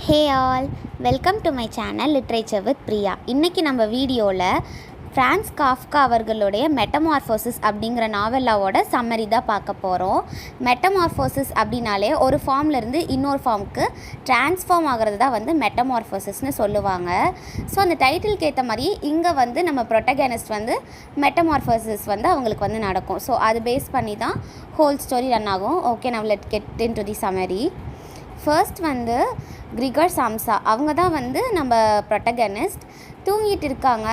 Hey all, welcome to my channel Literature with Priya. இன்னைக்கு நம்ம வீடியோவில் ஃப்ரான்ஸ் காஃப்கா அவர்களுடைய மெட்டமார்ஃபோசிஸ் அப்படிங்கிற நாவலாவோட சம்மரி தான் பார்க்க போகிறோம். மெட்டமார்ஃபோசிஸ் அப்படின்னாலே ஒரு ஃபார்ம்லேருந்து இன்னொரு ஃபார்முக்கு ட்ரான்ஸ்ஃபார்ம் ஆகிறது தான் வந்து மெட்டமார்ஃபோசிஸ்னு சொல்லுவாங்க. ஸோ அந்த டைட்டிலுக்கு ஏற்ற மாதிரி இங்கே வந்து நம்ம ப்ரொட்டகனிஸ்ட் வந்து மெட்டமார்ஃபோசிஸ் வந்து அவங்களுக்கு வந்து நடக்கும். ஸோ அது பேஸ் பண்ணி தான் ஹோல் ஸ்டோரி ரன் ஆகும். Okay, now let's get into the summary. First வந்து கிரிகர் சாம்சா அவங்க தான் வந்து நம்ம ப்ரொட்டகனிஸ்ட். தூங்கிட்டு இருக்காங்க.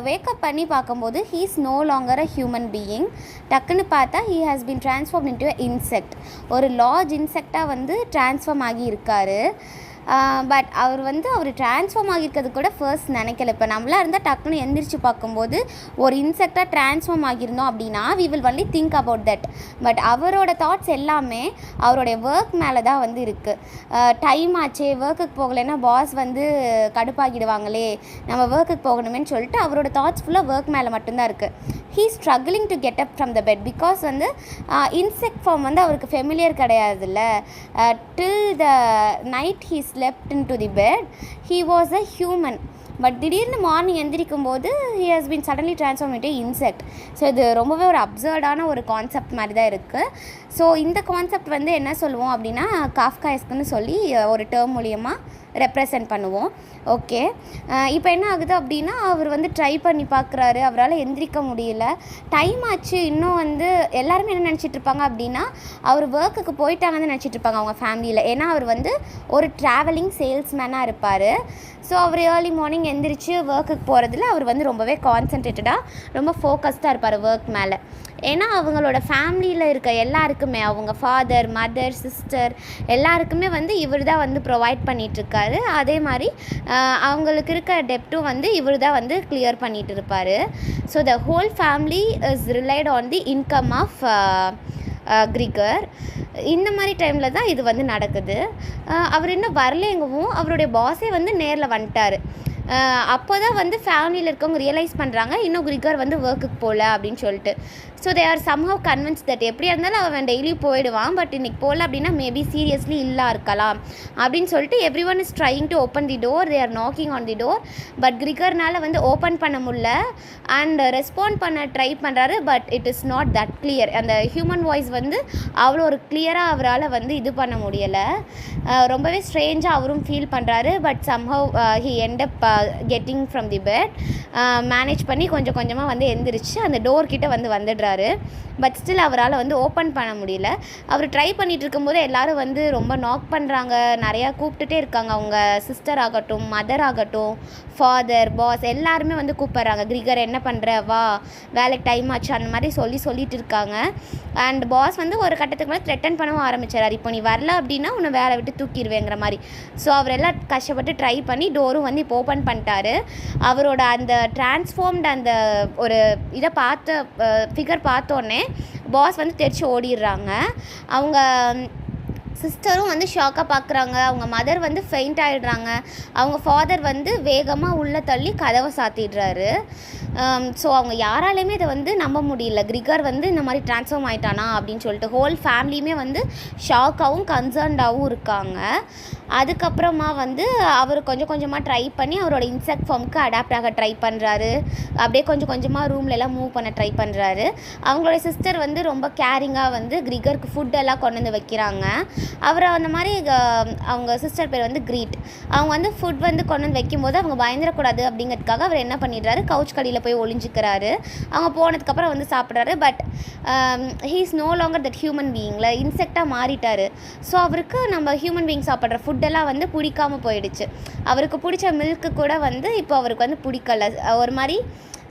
வேக்கப் பண்ணி பார்க்கும்போது he is no longer a human being. டக்குன்னு பார்த்தா he has been transform into a insect. ஒரு லார்ஜ் இன்செக்டாக வந்து ட்ரான்ஸ்ஃபார்ம் ஆகி இருக்கார். பட் அவர் ட்ரான்ஸ்ஃபார்ம் ஆகியிருக்கிறது கூட ஃபர்ஸ்ட் நினைக்கல. இப்போ நம்மளாக இருந்தால் டக்குன்னு எந்திரிச்சு பார்க்கும்போது ஒரு இன்செக்டாக ட்ரான்ஸ்ஃபார்ம் ஆகியிருந்தோம் அப்படின்னா we will only think about that. But அவரோட தாட்ஸ் எல்லாமே அவருடைய ஒர்க் மேலே தான் வந்து இருக்குது. டைம் ஆச்சே, ஒர்க்குக்கு போகலைன்னா பாஸ் வந்து கடுப்பாகிடுவாங்களே, நம்ம ஒர்க்குக்கு போகணுமேன்னு சொல்லிட்டு அவரோட தாட்ஸ் ஃபுல்லாக ஒர்க் மேலே மட்டும்தான் இருக்குது. He struggling to get up from the bed because வந்து இன்செக்ட் ஃபார்ம் வந்து அவருக்கு ஃபெமிலியர் கிடையாதுல்ல. Till the night he slept into the bed, he was a human. But திடீர்னு மார்னிங் எந்திரிக்கும் போது he has been suddenly transformed into insect. So இது ரொம்பவே ஒரு அப்சர்டான ஒரு கான்செப்ட் மாதிரி தான் இருக்குது. ஸோ இந்த கான்செப்ட் வந்து என்ன சொல்லுவோம் அப்படின்னா காஃப்காயஸ்க்குன்னு சொல்லி ஒரு டேர்ம் மூலியமாக ரெப்ரசன்ட் பண்ணுவோம். ஓகே, இப்போ என்ன ஆகுது அப்படின்னா அவர் வந்து ட்ரை பண்ணி பார்க்குறாரு, அவரால் எந்திரிக்க முடியல. டைம் ஆச்சு. இன்னும் வந்து எல்லாருமே என்ன நினச்சிட்ருப்பாங்க அப்படின்னா அவர் ஒர்க்குக்கு போயிட்டாங்கன்னு நினச்சிட்ருப்பாங்க அவங்க ஃபேமிலியில். ஏன்னா அவர் வந்து ஒரு ட்ராவலிங் சேல்ஸ்மேனாக இருப்பார். ஸோ அவர் ஏர்லி மார்னிங் எந்திரிச்சு ஒர்க்குக்கு போகிறதுல அவர் வந்து ரொம்பவே கான்சன்ட்ரேட்டடாக ரொம்ப ஃபோக்கஸ்டாக இருப்பார் ஒர்க் மேலே. ஏன்னா அவங்களோட ஃபேமிலியில் இருக்க எல்லாருக்குமே, அவங்க ஃபாதர், மதர், சிஸ்டர் எல்லாருக்குமே வந்து இவர் தான் வந்து ப்ரொவைட் பண்ணிகிட்ருக்காரு. அதே மாதிரி அவங்களுக்கு இருக்க டெப்ட்டும் வந்து இவர் தான் வந்து கிளியர் பண்ணிகிட்டு இருப்பார். So the whole family is relied on the income of Gregor. இந்த மாதிரி டைமில் தான் இது வந்து நடக்குது. அவர் இன்னும் வரலேங்கவும் அவருடைய பாஸே வந்து நேரில் வந்துட்டார். அப்போ தான் வந்து ஃபேமிலியில் இருக்கவங்க ரியலைஸ் பண்ணுறாங்க இன்னும் கிரிகர் வந்து ஒர்க்குக்கு போகல அப்படின்னு சொல்லிட்டு. So they are somehow convince that எப்படியா இருந்தாலும் அவன் டெய்லி போயிடுவான், பட் இன்றைக்கி போகல அப்படின்னா மேபி சீரியஸ்லி இல்லை இருக்கலாம் அப்படின்னு சொல்லிட்டு everyone is trying to open the door. They are knocking on the door. But கிரிகர்னால் வந்து ஓப்பன் பண்ண முடியல அண்ட் ரெஸ்பாண்ட் பண்ண ட்ரை பண்ணுறாரு. But it is not that clear. அந்த ஹியூமன் வாய்ஸ் வந்து அவ்வளோ ஒரு கிளியராக அவரால் வந்து இது பண்ண முடியலை. ரொம்பவே ஸ்ட்ரேஞ்சாக அவரும் ஃபீல் பண்ணுறாரு. But somehow he end up getting from the bed. Manage பண்ணி கொஞ்சம் கொஞ்சமாக வந்து எந்திரிச்சு அந்த டோர்கிட்ட வந்து வந்துடுறாரு. பட் ஸ்டில் அவரால் வந்து ஓப்பன் பண்ண முடியல. அவர் ட்ரை பண்ணிகிட்டு இருக்கும்போது எல்லோரும் வந்து ரொம்ப நாக் பண்ணுறாங்க, நிறையா கூப்பிட்டுட்டே இருக்காங்க. அவங்க சிஸ்டர் ஆகட்டும், மதர் ஆகட்டும், ஃபாதர், பாஸ் எல்லாருமே வந்து கூப்பிட்றாங்க. கிரிகர் என்ன பண்ணுற, வா வேலைக்கு டைம் ஆச்சு, அந்த மாதிரி சொல்லிட்டு இருக்காங்க. அண்ட் பாஸ் வந்து ஒரு கட்டத்துக்கு மேலே த்ரெட்டன் பண்ணவும் ஆரம்பிச்சார். இப்போ நீ வரல அப்படின்னா உன்னை வேலை விட்டு தூக்கிடுவேங்கிற மாதிரி. ஸோ அவரெல்லாம் கஷ்டப்பட்டு ட்ரை பண்ணி டோரும் வந்து இப்போ ஓப்பன் பண்ணிட்டாரு. அவரோட அந்த ட்ரான்ஸ்ஃபார்ம்டு அந்த ஒரு இதை ஃபிகர் பார்த்தோன்னே பாஸ் வந்து தெரிச்சு ஓடிடுறாங்க. அவங்க சிஸ்டரும் வந்து ஷாக்காக பார்க்குறாங்க. அவங்க மதர் வந்து ஃபெயிண்ட் ஆகிடுறாங்க. அவங்க ஃபாதர் வந்து வேகமாக உள்ளே தள்ளி கதவை சாத்திடுறாரு. ஸோ அவங்க யாராலையுமே இதை வந்து நம்ப முடியல, கிரிகர் வந்து இந்த மாதிரி ட்ரான்ஸ்ஃபார்ம் ஆகிட்டானா அப்படின்னு சொல்லிட்டு. ஹோல் ஃபேமிலியுமே வந்து ஷாக்காகவும் கன்சர்ன்டாகவும் இருக்காங்க. அதுக்கப்புறமா வந்து அவர் கொஞ்சம் கொஞ்சமாக ட்ரை பண்ணி அவரோட இன்செக்ட் ஃபார்முக்கு அடாப்ட் ஆக ட்ரை பண்ணுறாரு. அப்படியே கொஞ்சம் கொஞ்சமாக ரூம்லலாம் மூவ் பண்ண ட்ரை பண்ணுறாரு. அவங்களோட சிஸ்டர் வந்து ரொம்ப கேரிங்காக வந்து கிரிகருக்கு ஃபுட்டெல்லாம் கொண்டு வந்து வைக்கிறாங்க. அவர் அந்த மாதிரி அவங்க சிஸ்டர் பேர் வந்து கிரீட். அவங்க வந்து ஃபுட் வந்து கொண்டு வந்து வைக்கும்போது அவங்க பயந்துடக்கூடாது அப்படிங்கிறதுக்காக அவர் என்ன பண்ணிடுறாரு, கவுச் கடியில் போய் ஒளிஞ்சிக்கிறாரு. அவங்க போனதுக்கப்புறம் வந்து சாப்பிட்றாரு. But he is no longer that human பீயிங்கில் இன்செக்டாக மாறிட்டார். ஸோ அவருக்கு நம்ம ஹியூமன் பீயிங் சாப்பிட்ற ஃபுட்டெல்லாம் வந்து பிடிக்காமல் போயிடுச்சு. அவருக்கு பிடிச்ச மில்க்கு கூட வந்து இப்போ அவருக்கு வந்து பிடிக்கல. ஒரு மாதிரி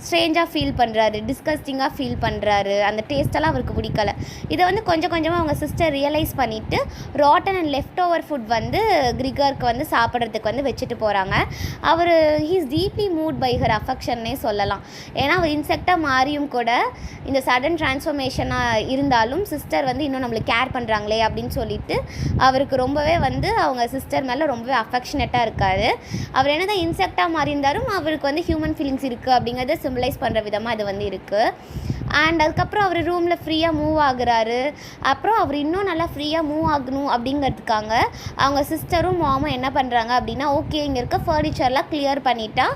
ஸ்ட்ரேஞ்சாக ஃபீல் பண்ணுறாரு, டிஸ்கஸ்டிங்காக ஃபீல் பண்ணுறாரு. அந்த டேஸ்ட்டெல்லாம் அவருக்கு பிடிக்கல. இதை வந்து கொஞ்சம் கொஞ்சமாக அவங்க சிஸ்டர் ரியலைஸ் பண்ணிவிட்டு rotten and left over food வந்து கிரிகருக்கு வந்து சாப்பிட்றதுக்கு வந்து வச்சுட்டு போகிறாங்க. அவர் he's deeply moved by her அஃபெக்ஷன்னே சொல்லலாம். ஏன்னா அவர் இன்செக்டாக மாறியும் கூட இந்த சடன் ட்ரான்ஸ்ஃபர்மேஷனாக இருந்தாலும் சிஸ்டர் வந்து இன்னும் நம்மளுக்கு கேர் பண்ணுறாங்களே அப்படின்னு சொல்லிட்டு அவருக்கு ரொம்பவே வந்து அவங்க சிஸ்டர் மேலே ரொம்பவே அஃபெக்ஷனேட்டாக இருக்கார். அவர் என்ன தான் இன்செக்டாக மாறி இருந்தாலும் அவருக்கு வந்து ஹியூமன் ஃபீலிங்ஸ் இருக்குது அப்படிங்கிறத சிம்பிளைஸ் பண்ணுற விதமாக இது வந்து இருக்குது. அண்ட் அதுக்கப்புறம் அவர் ரூமில் ஃப்ரீயாக மூவ் ஆகுறாரு. அப்புறம் அவர் இன்னும் நல்லா ஃப்ரீயாக மூவ் ஆகணும் அப்படிங்கிறதுக்காக அவங்க சிஸ்டரும் மாமும் என்ன பண்ணுறாங்க அப்படின்னா, ஓகே இங்கே இருக்க ஃபர்னிச்சர்லாம் கிளியர் பண்ணிட்டா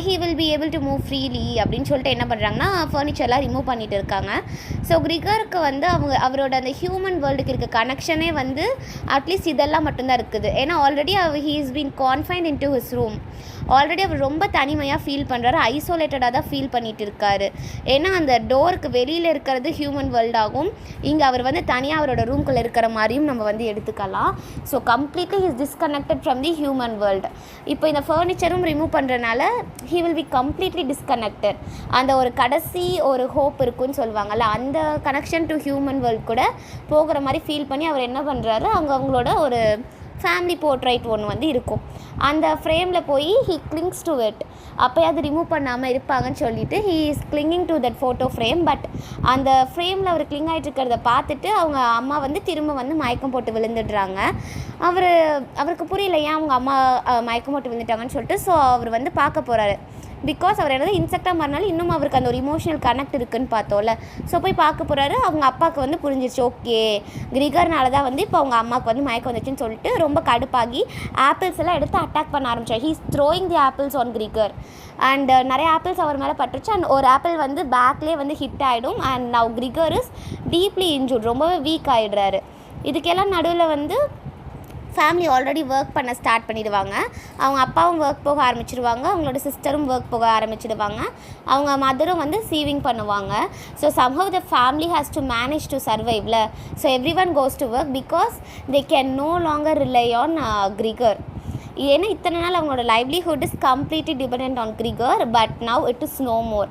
he will be able to move freely அப்படின்னு சொல்லிட்டு என்ன பண்ணுறாங்கன்னா ஃபர்னிச்சர்லாம் ரிமூவ் பண்ணிட்டு இருக்காங்க. ஸோ கிரிகருக்கு வந்து அவரோட அந்த ஹியூமன் வேர்ல்டுக்கு இருக்க கனெக்ஷனே வந்து அட்லீஸ்ட் இதெல்லாம் மட்டும்தான் இருக்குது. ஏன்னா already he is been confined into his room. Already அவர் ரொம்ப தனிமையாக ஃபீல் பண்ணுறாரு, ஐசோலேட்டடாக தான் ஃபீல் பண்ணிகிட்டு இருக்காரு. ஏன்னா அந்த டோருக்கு வெளியில் இருக்கிறது ஹியூமன் வேர்ல்டாகும், இங்கே அவர் வந்து தனியாக அவரோட ரூம்குள்ளே இருக்கிற மாதிரியும் நம்ம வந்து எடுத்துக்கலாம். So completely is disconnected from the human world. இப்போ இந்த ஃபர்னிச்சரும் ரிமூவ் பண்ணுறனால he will be completely disconnected. அந்த ஒரு கடைசி ஒரு ஹோப் இருக்குன்னு சொல்லுவாங்கள்ல, அந்த கனெக்ஷன் டு ஹியூமன் வேர்ல்டு கூட போகிற மாதிரி ஃபீல் பண்ணி அவர் என்ன பண்ணுறாரு, அவங்களோட ஒரு ஃபேமிலி போர்ட்ரைட் ஒன்று வந்து இருக்கும், அந்த ஃப்ரேமில் போய் he clings to it. அப்போயாவது ரிமூவ் பண்ணாமல் இருப்பாங்கன்னு சொல்லிட்டு he is clinging to that photo frame. But அந்த ஃப்ரேமில் அவர் கிளிங் ஆகிட்டு இருக்கிறத பார்த்துட்டு அவங்க அம்மா வந்து திரும்ப வந்து மயக்கம் போட்டு விழுந்துடுறாங்க. அவருக்கு புரியல ஏன் அவங்க அம்மா மயக்கம் போட்டு விழுந்துட்டாங்கன்னு சொல்லிட்டு. ஸோ அவர் வந்து பார்க்க போகிறாரு. பிகாஸ் அவர் என்னது இன்செக்டாக மாறினாலும் இன்னும் அவருக்கு அந்த ஒரு இமோஷனல் கனெக்ட் இருக்குதுன்னு பார்த்தோம்ல. ஸோ போய் பார்க்க போகிறாரு. அவங்க அப்பாவுக்கு வந்து புரிஞ்சிருச்சு, ஓகே கிரிகர்னால தான் வந்து இப்போ அவங்க அம்மாவுக்கு வந்து மயக்கம் வந்துச்சுன்னு சொல்லிட்டு ரொம்ப கடுப்பாகி ஆப்பிள்ஸ் எல்லாம் எடுத்து அட்டாக் பண்ண ஆரம்பிச்சார். He is throwing the apples on Gregor. And நிறைய ஆப்பிள்ஸ் அவர் மேலே பட்டுருச்சு. அண்ட் ஒரு ஆப்பிள் வந்து பேக்லேயே வந்து ஹிட் ஆகிடும். And now Gregor is deeply injured, ரொம்பவே வீக் ஆகிடுறாரு. இதுக்கெல்லாம் நடுவில் வந்து ஃபேமிலி ஆல்ரெடி ஒர்க் பண்ண ஸ்டார்ட் பண்ணிடுவாங்க. அவங்க அப்பாவும் ஒர்க் போக ஆரம்பிச்சிடுவாங்க, அவங்களோட சிஸ்டரும் ஒர்க் போக ஆரம்பிச்சிடுவாங்க, அவங்க மதரும் வந்து சீவிங் பண்ணுவாங்க. So somehow the family has to manage to survive. So everyone goes to work because they can no longer rely on Grigor. ஏன்னா இத்தனை நாள் அவங்களோட livelihood is completely depend on Gregor. But now it is no more,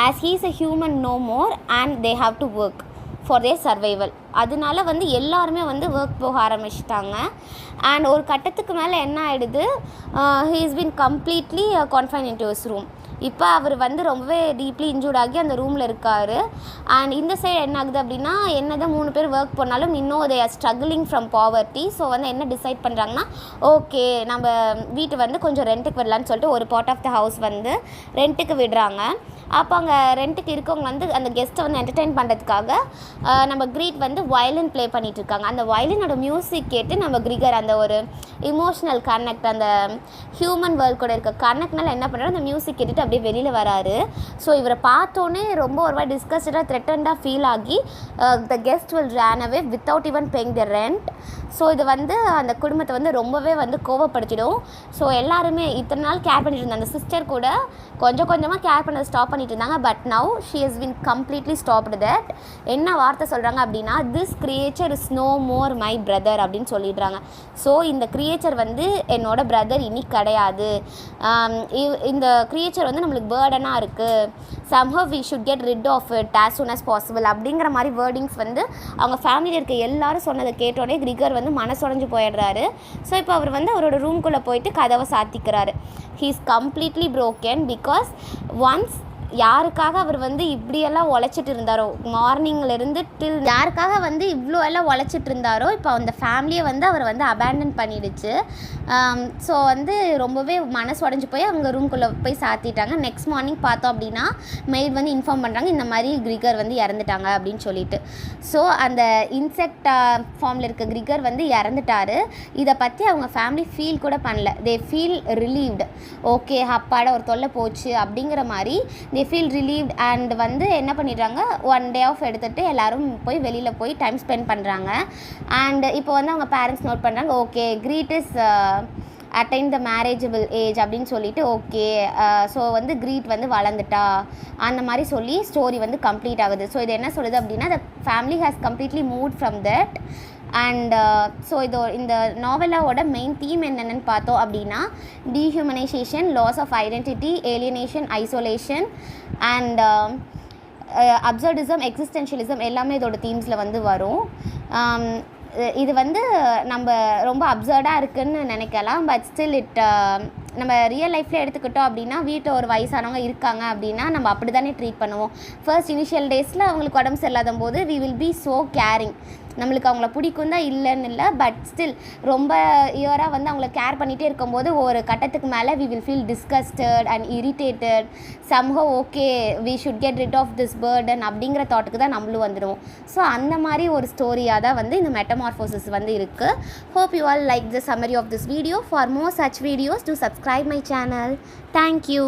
as he is a human no more and they have to work for their survival. அதனால வந்து எல்லாருமே வந்து work போக ஆரம்பிச்சிட்டாங்க. அண்ட் ஒரு கட்டத்துக்கு மேலே என்ன ஆகிடுது, he is been completely confine into his room. இப்போ அவர் வந்து ரொம்பவே டீப்லி இன்ஜூர்ட் ஆகி அந்த ரூமில் இருக்கார். அண்ட் இந்த சைடு என்ன ஆகுது அப்படின்னா, என்ன தான் 3 பேர் ஒர்க் பண்ணாலும் இன்னும் they are struggling from poverty. So வந்து என்ன டிசைட் பண்ணுறாங்கன்னா, ஓகே நம்ம வீட்டு வந்து கொஞ்சம் ரெண்ட்டுக்கு விடலான்னு சொல்லிட்டு ஒரு பார்ட் ஆஃப் த ஹவுஸ் வந்து ரெண்ட்டுக்கு விடுறாங்க. அப்போ அங்கே ரெண்ட்டுக்கு இருக்கவங்க வந்து அந்த கெஸ்ட்டை வந்து என்டர்டெயின் பண்ணுறதுக்காக நம்ம கிரீட் வந்து வயலின் ப்ளே பண்ணிகிட்டு இருக்காங்க. அந்த வயலினோட மியூசிக் கேட்டு நம்ம கிரிகர் அந்த ஒரு இமோஷ்னல் கனெக்ட், அந்த ஹியூமன் வேர்ல்டு கூட இருக்க கனெக்ட்னால என்ன பண்ணுறாரு, அந்த மியூசிக் கேட்டுட்டு அப்படியே வெளியில் வராரு. ஸோ இவரை பார்த்தோன்னே ரொம்ப ஒரு மாதிரி டிஸ்கஸ்டாக த்ரெட்டண்டாக ஃபீல் ஆகி த guest will run away without even paying the rent. So இது வந்து அந்த குடும்பத்தை வந்து ரொம்பவே வந்து கோவப்படுத்திடும். ஸோ எல்லாருமே இத்தனை நாள் கேர் பண்ணிட்டு இருந்தாங்க, அந்த சிஸ்டர் கூட கொஞ்சம் கொஞ்சமாக கேர் பண்ண ஸ்டாப் பண்ணிட்டு இருந்தாங்க. But now she has been completely stopped that. என்ன வார்த்தை சொல்கிறாங்க அப்படின்னா, this creature is no more my brother அப்படின்னு சொல்லிடுறாங்க. ஸோ இந்த கிரியேச்சர் வந்து என்னோட பிரதர் இனி கிடையாது, இந்த கிரியேச்சர் வந்து நம்மளுக்கு பேர்டனாக இருக்குது, somehow we should get rid of it as soon as possible அப்படிங்கிற மாதிரி வேர்டிங்ஸ் வந்து அவங்க ஃபேமிலியில் இருக்க எல்லாரும் சொன்னதை கேட்டோடனே கிரிகர் வந்து மனசுடைஞ்சு போயிடுறாரு. ஸோ இப்போ அவர் வந்து அவரோட ரூம்குள்ளே போயிட்டு கதவை சாத்திக்கிறாரு. he is completely broken because once யாருக்காக அவர் வந்து இப்படியெல்லாம் உழைச்சிட்டு இருந்தாரோ, மார்னிங்லேருந்து டில் யாருக்காக வந்து இவ்வளோ எல்லாம் உழைச்சிட்டு இருந்தாரோ, இப்போ அந்த ஃபேமிலியை வந்து அவர் வந்து அபேண்டன் பண்ணிடுச்சு. ஸோ வந்து ரொம்பவே மனசு உடஞ்சி போய் அவங்க ரூம்குள்ளே போய் சாத்திட்டாங்க. நெக்ஸ்ட் மார்னிங் பார்த்தோம் அப்படின்னா மெய்ட் வந்து இன்ஃபார்ம் பண்ணுறாங்க, இந்த மாதிரி கிரிகர் வந்து இறந்துட்டாங்க அப்படின்னு சொல்லிட்டு. ஸோ அந்த இன்செக்ட் ஃபார்மில் இருக்க கிரிகர் வந்து இறந்துட்டாரு. இதை பற்றி அவங்க ஃபேமிலி ஃபீல் கூட பண்ணல. தே ஃபீல் ரிலீவ்டு, ஓகே அப்பாட ஒரு தொல்லை போச்சு அப்படிங்கிற மாதிரி they feel relieved. அண்ட் வந்து என்ன பண்ணிடுறாங்க, 1 day ஆஃப் எடுத்துகிட்டு எல்லோரும் போய் வெளியில் போய் டைம் ஸ்பெண்ட் பண்ணுறாங்க. அண்ட் இப்போ வந்து அவங்க பேரண்ட்ஸ் நோட் பண்ணுறாங்க, okay Grete is attained the marriageable age அப்படின்னு சொல்லிட்டு, ஓகே ஸோ வந்து கிரீட் வந்து வளர்ந்துட்டா அந்த மாதிரி சொல்லி ஸ்டோரி வந்து கம்ப்ளீட் ஆகுது. ஸோ இது என்ன சொல்லுது அப்படின்னா, the family has completely moved from that. And so இந்த நாவலாவோட மெயின் தீம் என்னென்னு பார்த்தோம் அப்படின்னா, dehumanisation, loss of identity, alienation, isolation and absurdism, existentialism எல்லாமே இதோட தீம்ஸில் வந்து வரும். இது வந்து நம்ம ரொம்ப அப்சர்டாக இருக்குதுன்னு நினைக்கலாம். பட் ஸ்டில் நம்ம ரியல் லைஃப்பில் எடுத்துக்கிட்டோம் அப்படின்னா, வீட்டில் ஒரு வயசானவங்க இருக்காங்க அப்படின்னா நம்ம அப்படி தானே ட்ரீட் பண்ணுவோம். ஃபர்ஸ்ட் இனிஷியல் டேஸில் அவங்களுக்கு உடம்பு சரியில்லாத போது we will be so caring. நம்மளுக்கு அவங்கள பிடிக்கும் தான் இல்லைன்னு இல்லை, பட் ஸ்டில் ரொம்ப இயராக வந்து அவங்கள கேர் பண்ணிகிட்டே இருக்கும்போது ஒரு கட்டத்துக்கு மேலே we will feel disgusted and irritated, somehow okay we should get rid of this burden அப்படிங்கிற தாட்டுக்கு தான் நம்மளும் வந்துடுவோம். ஸோ அந்த மாதிரி ஒரு ஸ்டோரியாக தான் வந்து இந்த மெட்டமார்ஃபோசிஸ் வந்து இருக்குது. Hope you all like the summary of this video. For more such videos, do subscribe my channel. Thank you.